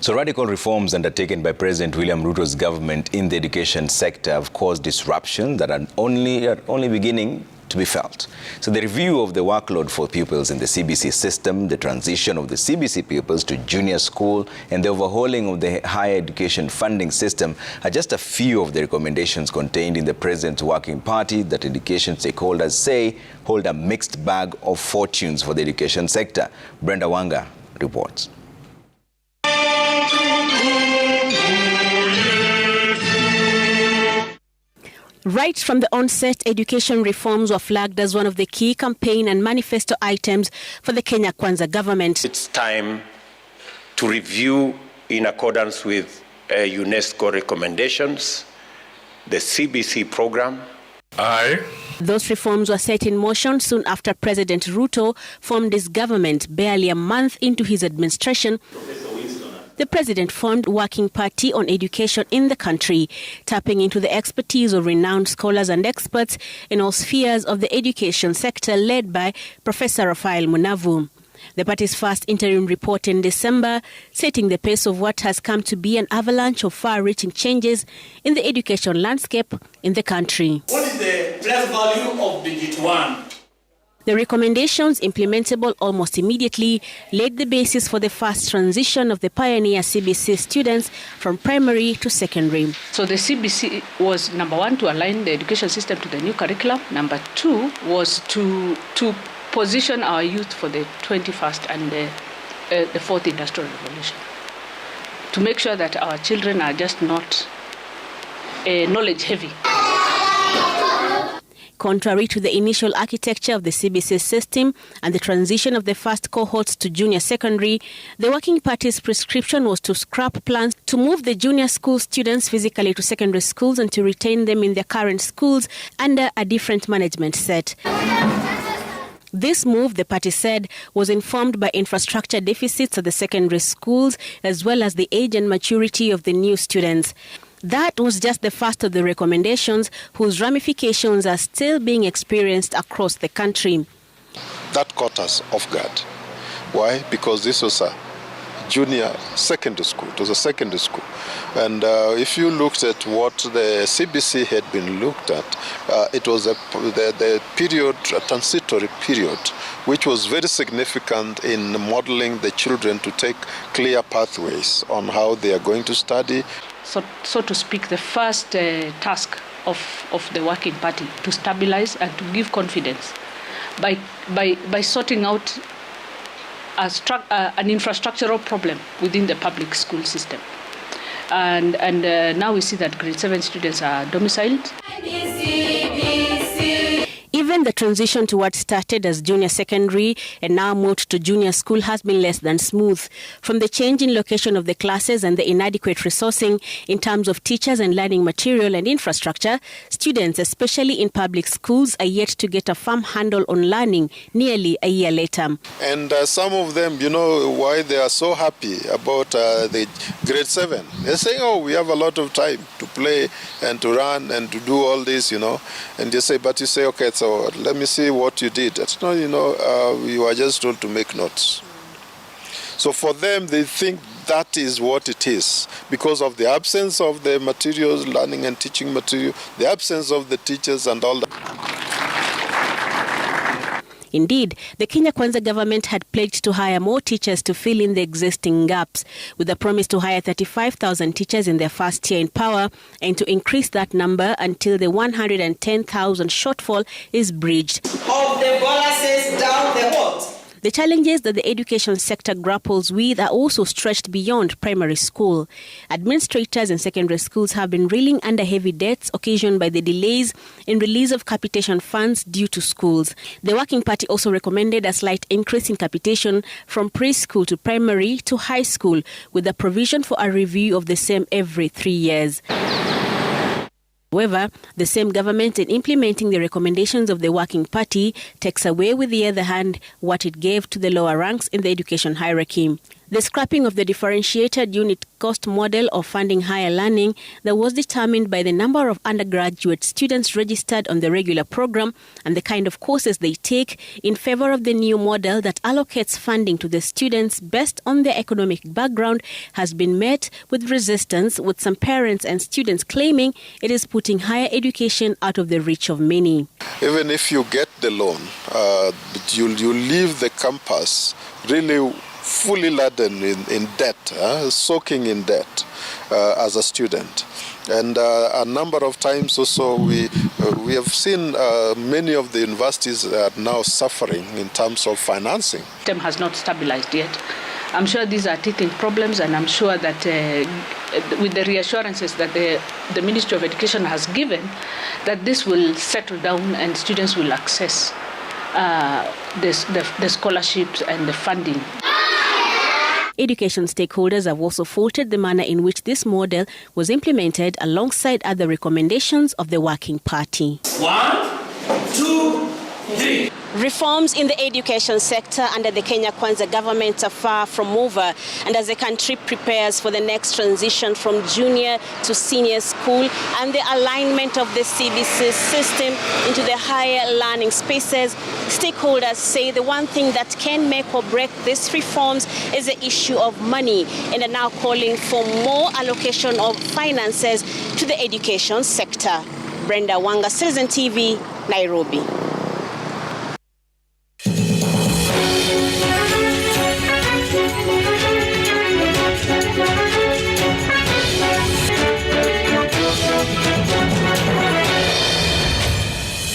So radical reforms undertaken by President William Ruto's government in the education sector have caused disruption that are only beginning to be felt. So the review of the workload for pupils in the CBC system, the transition of the CBC pupils to junior school, and the overhauling of the higher education funding system are just a few of the recommendations contained in the President's Working Party that education stakeholders say hold a mixed bag of fortunes for the education sector. Brenda Wanga reports. Right from the onset, education reforms were flagged as one of the key campaign and manifesto items for the Kenya Kwanza government. It's time to review, in accordance with UNESCO recommendations, the CBC program. Those reforms were set in motion soon after President Ruto formed his government barely a month into his administration. The president formed Working Party on education in the country, tapping into the expertise of renowned scholars and experts in all spheres of the education sector led by Professor Raphael Munavu. The party's first interim report in December, setting the pace of what has come to be an avalanche of far-reaching changes in the education landscape in the country. What is the place value of Digit 1? The recommendations, implementable almost immediately, laid the basis for the fast transition of the pioneer CBC students from primary to secondary. So the CBC was, number one, to align the education system to the new curriculum. Number two was to position our youth for the 21st and the fourth industrial revolution. To make sure that our children are just not knowledge heavy. Contrary to the initial architecture of the CBC system and the transition of the first cohorts to junior secondary, the Working Party's prescription was to scrap plans to move the junior school students physically to secondary schools and to retain them in their current schools under a different management set. This move, the party said, was informed by infrastructure deficits at the secondary schools as well as the age and maturity of the new students. That was just the first of the recommendations, whose ramifications are still being experienced across the country. That caught us off guard. Why? Because this was a junior secondary school. It was a secondary school. And if you looked at what the CBC had been looked at, it was the period, a transitory period, which was very significant in modeling the children to take clear pathways on how they are going to study. So to speak, the first task of the Working Party to stabilize and to give confidence by sorting out an infrastructural problem within the public school system. And now we see that grade 7 students are domiciled. Even the transition to what started as junior secondary and now moved to junior school has been less than smooth. From the change in location of the classes and the inadequate resourcing in terms of teachers and learning material and infrastructure, students, especially in public schools, are yet to get a firm handle on learning nearly a year later. And some of them, you know, why they are so happy about the grade 7. They're saying, oh, we have a lot of time to play and to run and to do all this, you know. And you say, but you say, okay, so let me see what you did. It's not, you know, you are just told to make notes. So for them, they think that is what it is because of the absence of the materials, learning and teaching material, the absence of the teachers and all that. Indeed, the Kenya Kwanza government had pledged to hire more teachers to fill in the existing gaps, with a promise to hire 35,000 teachers in their first year in power and to increase that number until the 110,000 shortfall is bridged. Of the bonuses down the hot. The challenges that the education sector grapples with are also stretched beyond primary school. Administrators in secondary schools have been reeling under heavy debts occasioned by the delays in release of capitation funds due to schools. The Working Party also recommended a slight increase in capitation from preschool to primary to high school, with a provision for a review of the same every 3 years. However, the same government, in implementing the recommendations of the Working Party, takes away with the other hand what it gave to the lower ranks in the education hierarchy. The scrapping of the differentiated unit cost model of funding higher learning that was determined by the number of undergraduate students registered on the regular program and the kind of courses they take in favor of the new model that allocates funding to the students based on their economic background has been met with resistance, with some parents and students claiming it is putting higher education out of the reach of many. Even if you get the loan, you leave the campus really fully laden in debt, soaking in debt as a student. And a number of times also we have seen many of the universities are now suffering in terms of financing. The system has not stabilized yet. I'm sure these are teething problems, and I'm sure that with the reassurances that the Ministry of Education has given, that this will settle down and students will access the scholarships and the funding. Education stakeholders have also faulted the manner in which this model was implemented alongside other recommendations of the Working Party. 1, 2, 3. Reforms in the education sector under the Kenya Kwanza government are far from over, and as the country prepares for the next transition from junior to senior school and the alignment of the CBC system into the higher learning spaces, stakeholders say the one thing that can make or break these reforms is the issue of money, and are now calling for more allocation of finances to the education sector. Brenda Wanga, Citizen TV, Nairobi.